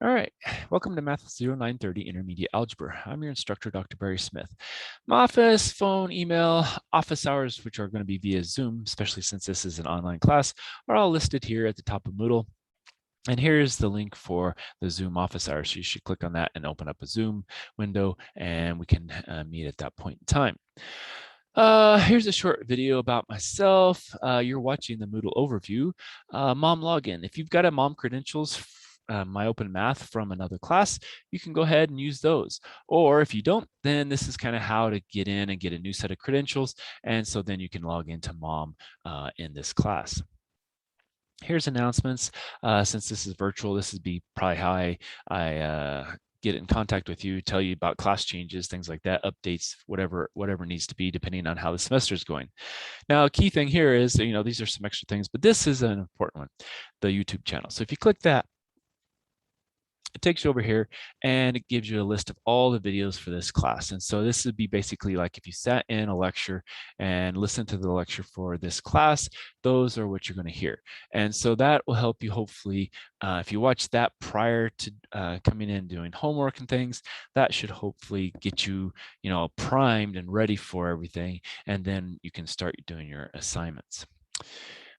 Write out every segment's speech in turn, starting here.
All right, welcome to Math0930 Intermediate Algebra. I'm your instructor, Dr. Barry Smith. My office, phone, email, office hours, which are going to be via Zoom, especially since this is an online class, are all listed here at the top of Moodle. And here's the link for the Zoom office hours. So you should click on that and open up a Zoom window, and we can meet at that point in time. Here's a short video about myself. You're watching the Moodle overview. Mom login. If you've got a mom credentials, My Open Math from another class, you can go ahead and use those. Or if you don't, then this is kind of how to get in and get a new set of credentials. And so then you can log into mom in this class. Here's announcements. Since this is virtual, this would be probably how I get in contact with you, tell you about class changes, things like that, updates, whatever needs to be depending on how the semester is going. Now, a key thing here is, these are some extra things, but this is an important one, the YouTube channel. So if you click that, it takes you over here and it gives you a list of all the videos for this class. And so this would be basically like if you sat in a lecture and listened to the lecture for this class, those are what you're going to hear. And so that will help you hopefully, if you watch that prior to coming in doing homework and things, that should hopefully get you, primed and ready for everything. And then you can start doing your assignments.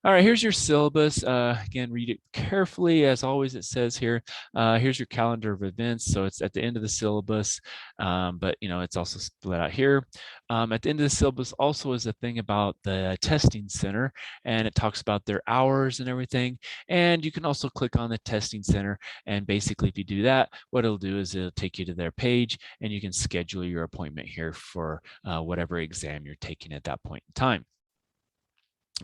All right, here's your syllabus. Again, read it carefully. As always, it says here, here's your calendar of events. So it's at the end of the syllabus, but it's also split out here. At the end of the syllabus also is a thing about the testing center, and it talks about their hours and everything. And you can also click on the testing center. And basically, if you do that, what it'll do is it'll take you to their page, and you can schedule your appointment here for whatever exam you're taking at that point in time.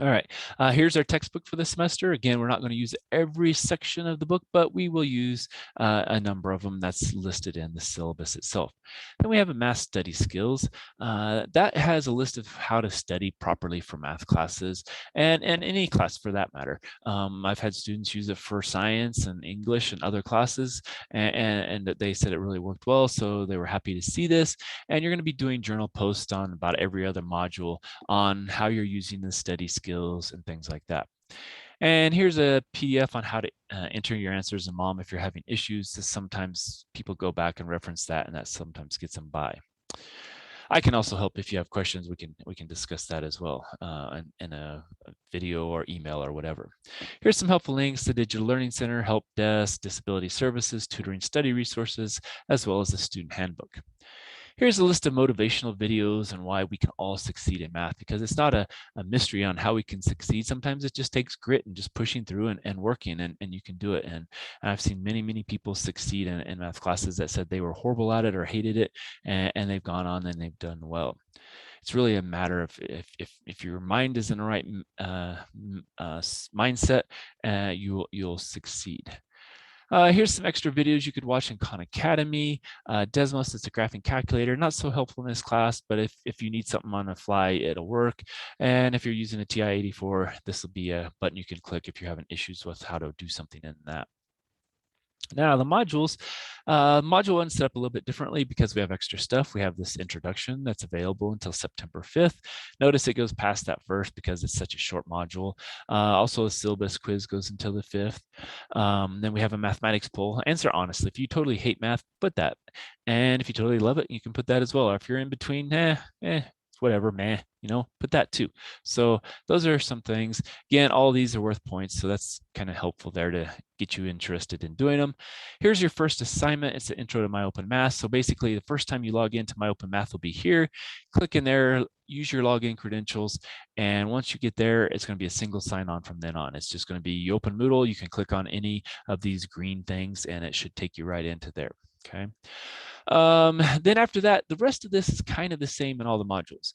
All right, here's our textbook for the semester. Again, we're not going to use every section of the book, but we will use a number of them that's listed in the syllabus itself. Then we have a math study skills. That has a list of how to study properly for math classes and any class for that matter. I've had students use it for science and English and other classes, and they said it really worked well, so they were happy to see this. And you're going to be doing journal posts on about every other module on how you're using the study skills and things like that. And here's a PDF on how to enter your answers in MOM if you're having issues. Sometimes people go back and reference that, and that sometimes gets them by. I can also help if you have questions. We can discuss that as well in a video or email or whatever. Here's some helpful links: the Digital Learning Center, Help Desk, Disability Services, Tutoring Study Resources, as well as the Student Handbook. Here's a list of motivational videos and why we can all succeed in math, because it's not a mystery on how we can succeed. Sometimes it just takes grit and just pushing through and working, and you can do it. And I've seen many people succeed in math classes that said they were horrible at it or hated it, and they've gone on and they've done well. It's really a matter of if your mind is in the right mindset, you'll succeed. Here's some extra videos you could watch in Khan Academy. Desmos is a graphing calculator, not so helpful in this class, but if you need something on the fly, it'll work. And if you're using a TI-84, this will be a button you can click if you're having issues with how to do something in that. Now the modules, module 1 set up a little bit differently because we have extra stuff. We have this introduction that's available until September 5th. Notice it goes past that first because it's such a short module. Also a syllabus quiz goes until the 5th. Then we have a mathematics poll. Answer honestly. If you totally hate math, put that. And if you totally love it, you can put that as well. Or if you're in between, whatever, meh, put that too. So those are some things. Again, all these are worth points, so that's kind of helpful there to get you interested in doing them. Here's your first assignment. It's the intro to My Open Math. So basically, the first time you log into My Open Math will be here. Click in there, use your login credentials, and once you get there, it's going to be a single sign-on from then on. It's just going to be you open Moodle. You can click on any of these green things, and it should take you right into there. Okay. Then after that, the rest of this is kind of the same in all the modules.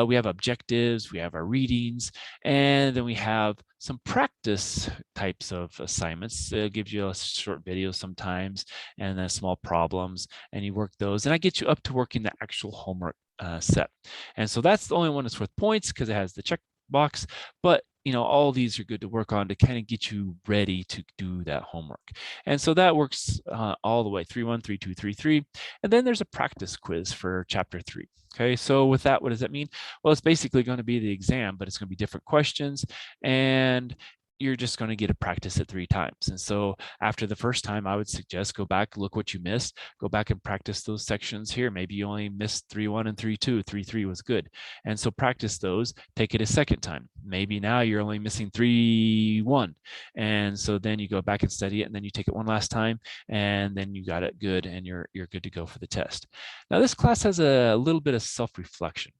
We have objectives, we have our readings, and then we have some practice types of assignments. It gives you a short video sometimes, and then small problems, and you work those. And I get you up to working the actual homework set. And so that's the only one that's worth points because it has the check box, but all these are good to work on to kind of get you ready to do that homework. And so that works all the way 3-1, 3-2, 3-3. And then there's a practice quiz for chapter 3. Okay, so with that, what does that mean? Well, it's basically going to be the exam, but it's going to be different questions. And you're just going to get to practice it 3 times. And so after the first time, I would suggest go back, look what you missed, go back and practice those sections here. Maybe you only missed 3.1 and 3.2, 3.3 was good. And so practice those, take it a second time. Maybe now you're only missing 3.1. And so then you go back and study it, and then you take it one last time, and then you got it good, and you're good to go for the test. Now this class has a little bit of self-reflection.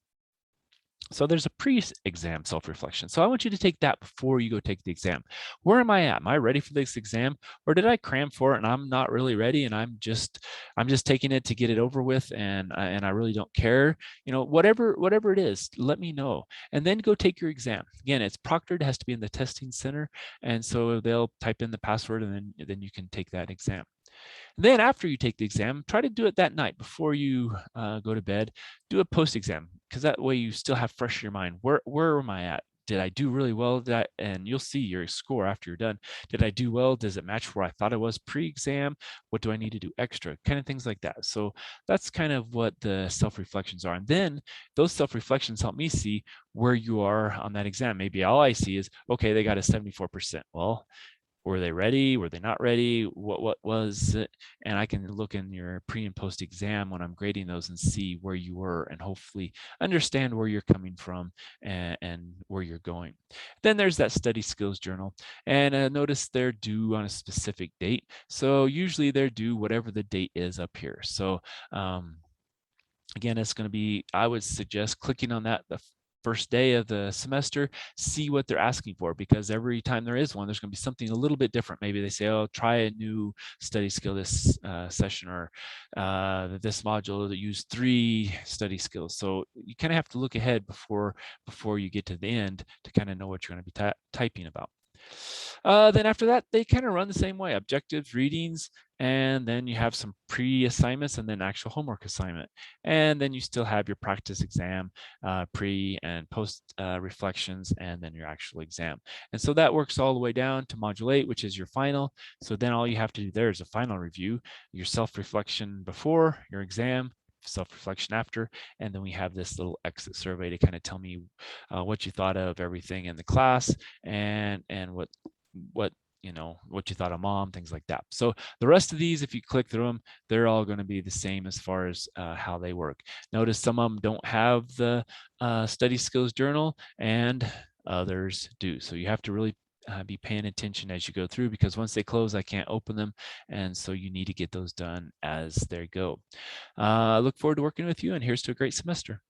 So there's a pre-exam self-reflection. So I want you to take that before you go take the exam. Where am I at? Am I ready for this exam, or did I cram for it and I'm not really ready, and I'm just taking it to get it over with, and I really don't care? You know, whatever it is, let me know, and then go take your exam. Again, it's proctored, it has to be in the testing center, and so they'll type in the password, and then you can take that exam. Then after you take the exam, try to do it that night before you go to bed. Do a post-exam, because that way you still have fresh in your mind. Where am I at? Did I do really well? And you'll see your score after you're done. Did I do well? Does it match where I thought it was pre-exam? What do I need to do extra? Kind of things like that. So that's kind of what the self-reflections are. And then those self-reflections help me see where you are on that exam. Maybe all I see is, okay, they got a 74%. Well, were they ready? Were they not ready? What was it? And I can look in your pre and post exam when I'm grading those and see where you were, and hopefully understand where you're coming from and where you're going. Then there's that study skills journal, and notice they're due on a specific date. So usually they're due whatever the date is up here. So again, it's going to be, I would suggest clicking on that the first day of the semester, see what they're asking for, because every time there is one, there's going to be something a little bit different. Maybe they say, oh, try a new study skill this session, or this module that use 3 study skills. So you kind of have to look ahead before you get to the end to kind of know what you're going to be typing about. Then after that, they kind of run the same way: objectives, readings, and then you have some pre-assignments, and then actual homework assignment. And then you still have your practice exam, pre and post reflections, and then your actual exam. And so that works all the way down to module 8, which is your final. So then all you have to do there is a final review, your self-reflection before your exam, self-reflection after, and then we have this little exit survey to kind of tell me what you thought of everything in the class, and what you thought of mom, things like that. So the rest of these, if you click through them, they're all going to be the same as far as how they work. Notice some of them don't have the study skills journal, and others do. So you have to really be paying attention as you go through, because once they close, I can't open them, and so you need to get those done as they go. I look forward to working with you, and here's to a great semester.